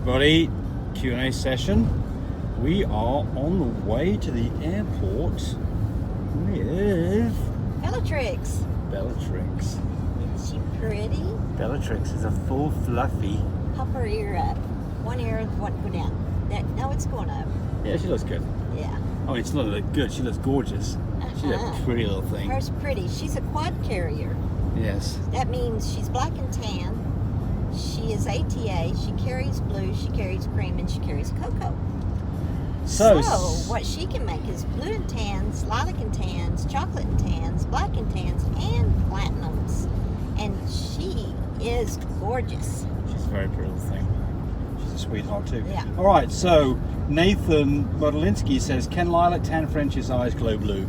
everybody. Q&A session. We are on the way to the airport with Bellatrix. Bellatrix. Is she pretty? Bellatrix is a full fluffy. Pop her ear up. One ear, one go down. No, it's going up. Yeah, she looks good. Yeah. Oh, it's not look good. She looks gorgeous. She's a pretty little thing. Her's pretty. She's a quad carrier. Yes. That means she's black and tan. She is ATA. She carries blue. She carries cream, and she carries cocoa. So what she can make is blue and tans, lilac and tans, chocolate and tans, black and tans, and platinums. And she is gorgeous. She's a very pretty little thing. She's a sweetheart too. Yeah. All right. So Nathan Modelinsky says, "Can lilac tan French's eyes glow blue?"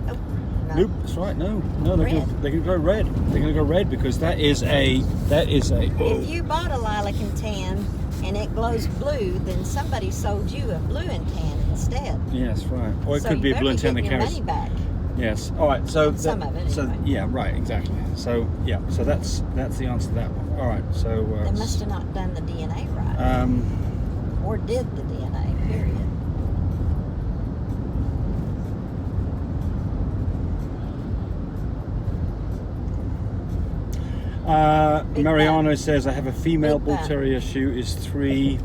Oh, no. Nope, that's right. No, they're Red. gonna go red. They're gonna go red because that is a. If you bought a lilac and tan and it glows blue, then somebody sold you a blue and tan instead. Yes, right. Or it So could be you a blue and better tan be that getting your carries. money back. Yes. All right. So Some of it, So anyway. yeah, right. Exactly. So yeah. So that's the answer to that one. All right. So. They must have not done the DNA right. Or did the DNA, period. Mariano says, I have a female Big bull fan. terrier. She is 3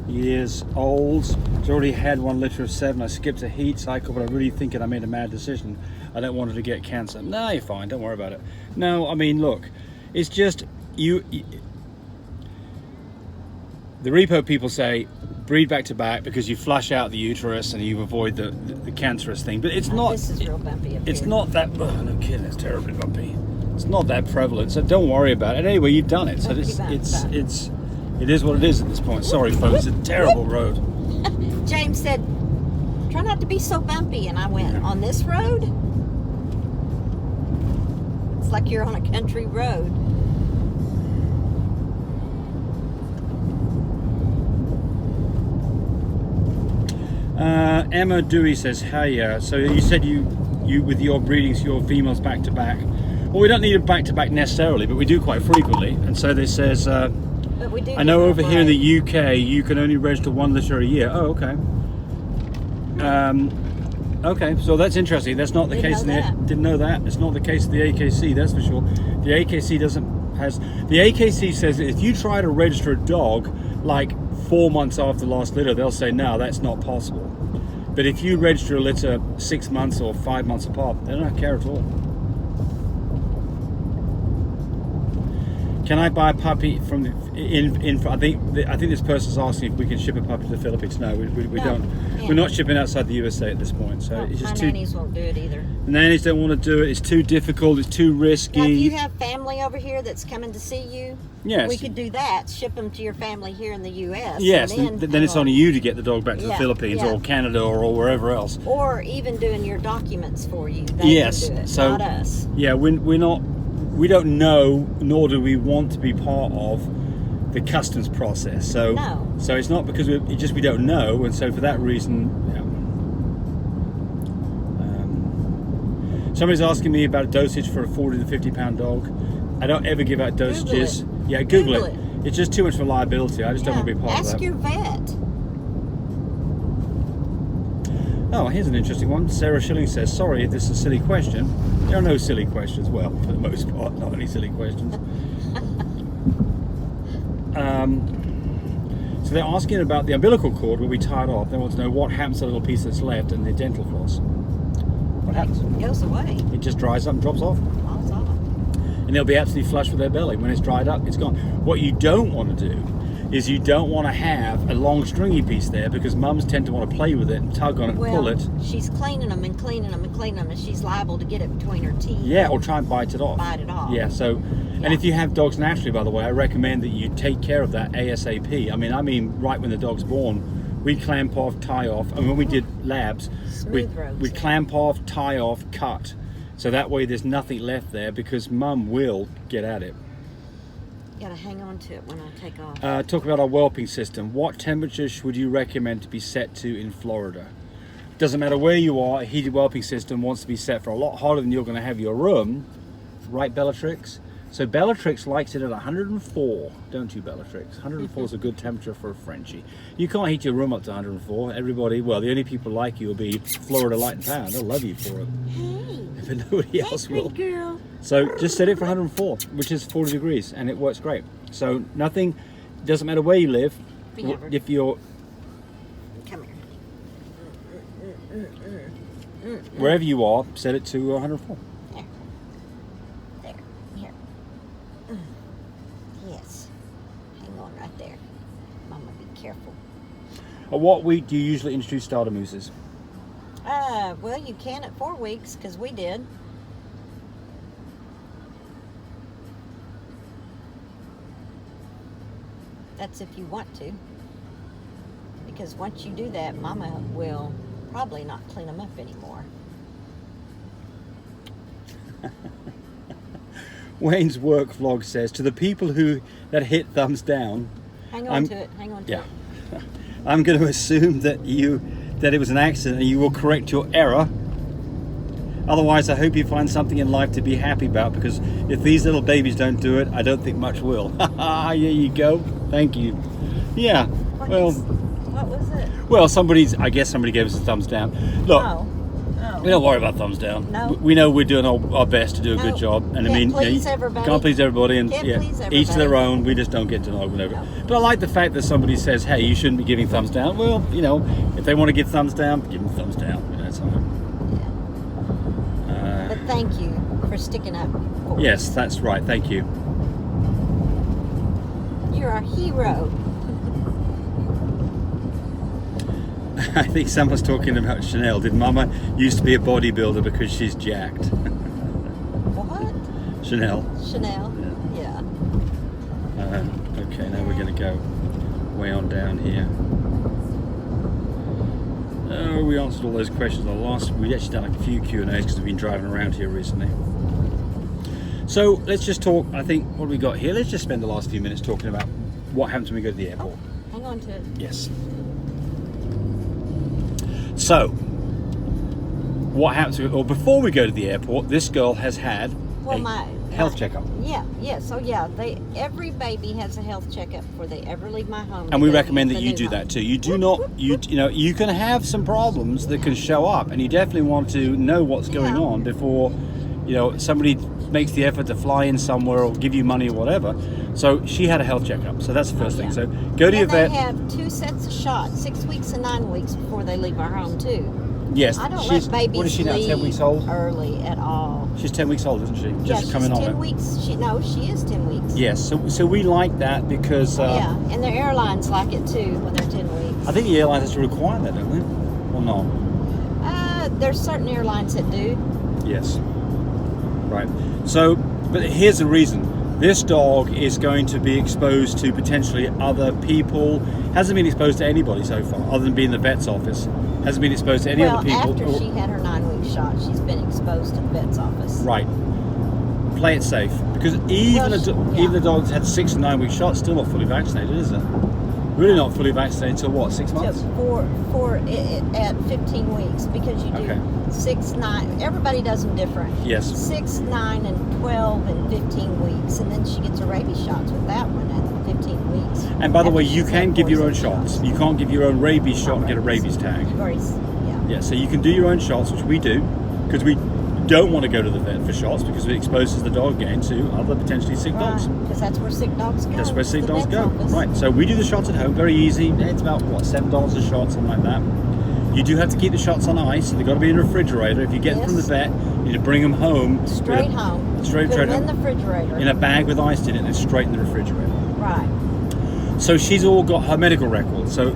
years old. She's already had 1 litter of 7. I skipped a heat cycle, but I really think I made a mad decision. I don't want her to get cancer. No, you're fine. Don't worry about it. No, I mean, look, it's just you the repo people say breed back to back because you flush out the uterus and you avoid the cancerous thing. But it's not. This is real bumpy up It's here. not that. Oh, no kidding. It's terribly bumpy. It's not that prevalent, so don't worry about it. Anyway, you've done it, so it is what it is at this point. Sorry, folks. It's a terrible road. James said, try not to be so bumpy. And I went, on this road? It's like you're on a country road. Emma Dewey says, "Hey, so you said you with your breedings, your females back to back. Well, we don't need a back to back necessarily, but we do quite frequently. And so this says, But we do I know get over that here in right. the UK, you can only register 1 litter a year. Oh, okay. Okay, so that's interesting. That's not the Didn't case. know that. Didn't know that. It's not the case of the AKC. That's for sure. The AKC The AKC says that if you try to register a dog like 4 months after the last litter, they'll say no, that's not possible. But if you register a litter 6 months or 5 months apart, they don't care at all. Can I buy a puppy from I think this person's asking if we can ship a puppy to the Philippines. No, we No, don't. can't. We're not shipping outside the USA at this point. So No, it's just my too. nannies won't do it either. The nannies don't want to do it. It's too difficult. It's too risky. Now, if you have family over here that's coming to see you, Yes. we could do that. Ship them to your family here in the U.S. Yes, and then it's on you to get the dog back to the Yeah, Philippines yeah. or Canada or wherever else. Or even doing your documents for you. They Yes, can do it, so not us. yeah, we don't know, nor do we want to be part of the customs process. So No. so it's not because we don't know, and so for that reason. Yeah. Somebody's asking me about dosage for a 40 to 50 pound dog. I don't ever give out dosages. Google it. Yeah, Google Google it. it. It's just too much for liability. I just don't want to be part of that. Ask your vet. Oh, here's an interesting one. Sarah Schilling says, sorry if this is a silly question. There are no silly questions. Well, for the most part, not any silly questions. So they're asking about the umbilical cord where we tie it off. They want to know what happens to the little piece that's left and the dental floss. What happens? It goes away. It just dries up and drops off. Falls off. And they'll be absolutely flush with their belly. When it's dried up, it's gone. What you don't want to do is you don't want to have a long stringy piece there because mums tend to want to play with it and tug on it and pull it. She's cleaning them and cleaning them and cleaning them, and she's liable to get it between her teeth. Yeah, or try and bite it off. Bite it off. Yeah, so, Yeah. and if you have dogs naturally, by the way, I recommend that you take care of that ASAP. I mean, right when the dog's born, we clamp off, tie off, and when we did labs, Smooth roads, we yeah. clamp off, tie off, cut. So that way there's nothing left there because mum will get at it. You gotta hang on to it when I take off. Talk about our whelping system. What temperatures would you recommend to be set to in Florida? Doesn't matter where you are, a heated whelping system wants to be set for a lot hotter than you're going to have your room. Right, Bellatrix? So Bellatrix likes it at 104, don't you, Bellatrix? 104 is a good temperature for a Frenchie. You can't heat your room up to 104. Everybody, well, the only people like you will be Florida Light and Power. They'll love you for it. Hey. But nobody else will. Girl. So just set it for 104, which is 40 degrees, and it works great. So nothing, doesn't matter where you live. If you're... Come here. Wherever you are, set it to 104. There. Here. Yes. Hang on right there. Mama, be careful. What week do you usually introduce starter mooses? Well, you can at 4 weeks, because we did. That's if you want to. Because once you do that, Mama will probably not clean them up anymore. Wayne's work vlog says, to the people that hit thumbs down, Hang on to it. Yeah. I'm going to assume that it was an accident and you will correct your error. Otherwise, I hope you find something in life to be happy about, because if these little babies don't do it, I don't think much will. There you go. Thank you. Yeah. What was it? Well, I guess somebody gave us a thumbs down. Look, we don't worry about thumbs down. No. We know we're doing our best to do a good job. And Can't please everybody. Can't please everybody. And Can't please each to their everybody. own. We just don't get to know whatever. No. But I like the fact that somebody says, hey, you shouldn't be giving thumbs down. Well, if they want to give thumbs down, give them thumbs down. That's all. But thank you for sticking up for us. Yes, that's right. Thank you. You're our hero. I think someone's talking about Chanel. Did Mama used to be a bodybuilder because she's jacked? What? Chanel. Chanel? Yeah. Okay, now we're going to go way on down here. We answered all those questions on the last. We actually done a few Q&As because we've been driving around here recently. So let's just talk. I think what we got here. Let's just spend the last few minutes talking about what happens when we go to the airport. Hang on to it. Yes. So, what happens? Before we go to the airport, this girl has had a health checkup. Every baby has a health checkup before they ever leave my home. And we recommend that you do that too. You do not, you can have some problems that can show up, and you definitely want to know what's going on before, somebody makes the effort to fly in somewhere or give you money or whatever. So she had a health checkup. So that's the first thing. So go to your vet. They have 2 sets of shots, 6 weeks and 9 weeks before they leave our home too. Yes. I don't let babies what is she now, 10 weeks old? Early at all. She's 10 weeks old, isn't she? She's 10 weeks. She is 10 weeks. Yes. So we like that because... and the airlines like it too when they're 10 weeks. I think the airlines have to require that, don't they? Or not? There's certain airlines that do. Yes. Right. So, but here's the reason. This dog is going to be exposed to potentially other people. Hasn't been exposed to anybody so far, other than being in the vet's office. Hasn't been exposed to any other people. After she had her 9-week shot, she's been exposed to the vet's office. Right. Play it safe, because even the dog that's had 6 and 9 week shots still not fully vaccinated, is it? Really not fully vaccinated until what? 6 months? At 15 weeks, because you do 6, 9. Everybody does them different. Yes. 6, 9, and 12, and 15 weeks, and then she gets her rabies shots with that one at 15 weeks. And by the way, you can give your own shots. You can't give your own rabies shot and get a rabies tag. Yeah. So you can do your own shots, which we do, because we don't want to go to the vet for shots because it exposes the dog again to other potentially sick dogs. Because that's where sick dogs go. That's where sick dogs go. Right. So we do the shots at home, very easy. It's about $7 a shot, something like that. You do have to keep the shots on ice. They've got to be in a refrigerator. If you get them from the vet, you need to bring them home. Straight home. Put them in the refrigerator. In a bag with ice in it, and straight in the refrigerator. Right. So she's all got her medical record. So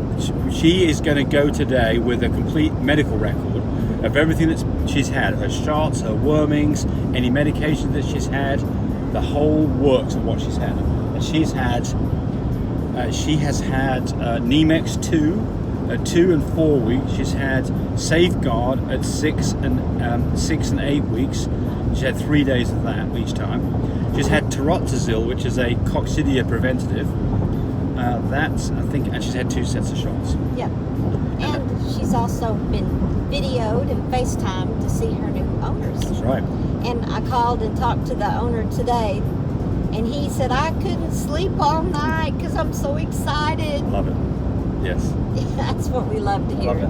she is going to go today with a complete medical record of everything that she's had, her shots, her wormings, any medication that she's had, the whole works of what she's had. And she has had Nemex 2 at 2 and 4 weeks. She's had Safeguard at 6 and 8 weeks. She's had 3 days of that each time. She's had Tirazoxil, which is a coccidia preventative. And she's had 2 sets of shots. Yeah. And she's also been videoed and FaceTimed to see her new owners. That's right. And I called and talked to the owner today And he said, I couldn't sleep all night because I'm so excited. Love it. Yes. That's what we love to hear. Love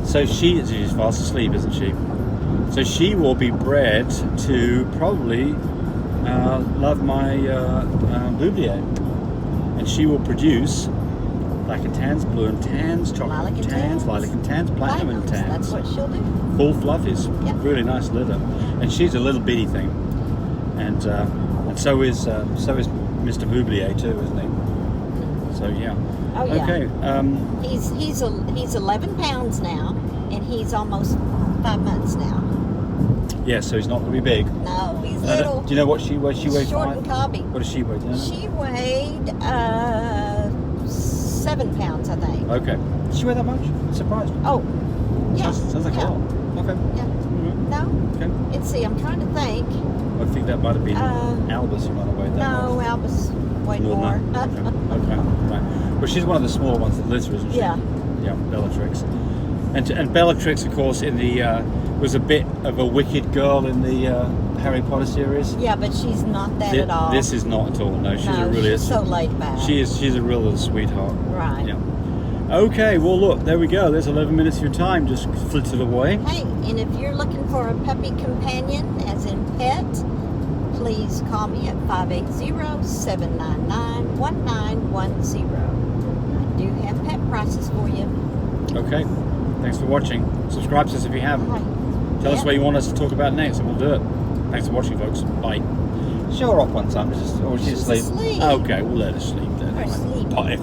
it. So she's fast asleep, isn't she? So she will be bred to probably love my Bouvier. And she will produce black and tans, blue and tans, chocolate Lilac and and tans, tans. lilac and tans, platinum and tans. That's what she'll do. Full fluffies, Yeah. really nice litter. And she's a little bitty thing. And so is Mr. Bouvier too, isn't he? So yeah. Oh yeah. Okay. He's 11 pounds now, and he's almost 5 months now. Yeah, so he's not going to be big. No, he's little. Do you know what she weighed? She weighed Short 5? and cobby. What does she weigh? Do you know? She weighed 7 pounds, I think. Okay. Did she weigh that much? Surprised. Oh, yeah. Sounds like yeah. a lot. Okay. Yeah. Mhm. No. Okay. Let's see. I'm trying to think. I think that might have been Albus who might have weighed that No, much. Albus weighed more. Okay. Okay. Right. Well, she's one of the smaller ones that litter, isn't she? Yeah. Yeah, Bellatrix. And Bellatrix, of course, in the was a bit of a wicked girl in the Harry Potter series. Yeah, but she's not that at all. This is not at all. No, she's a really. she's so laid back. She's a real little sweetheart. Right. Yeah. Okay. Well, look, there we go. There's 11 minutes of your time just flitted away. Hey, and if you're looking for a puppy companion, as in pet, please call me at 580-799-1910. I do have pet prices for you. Okay. Thanks for watching. Subscribe to us if you haven't. All right. Tell us Yeah. what you want us to talk about next, and we'll do it. Thanks for watching, folks. Bye. Show her off one time. She's She's asleep. asleep. Okay, we'll let her sleep then. Or sleeping. If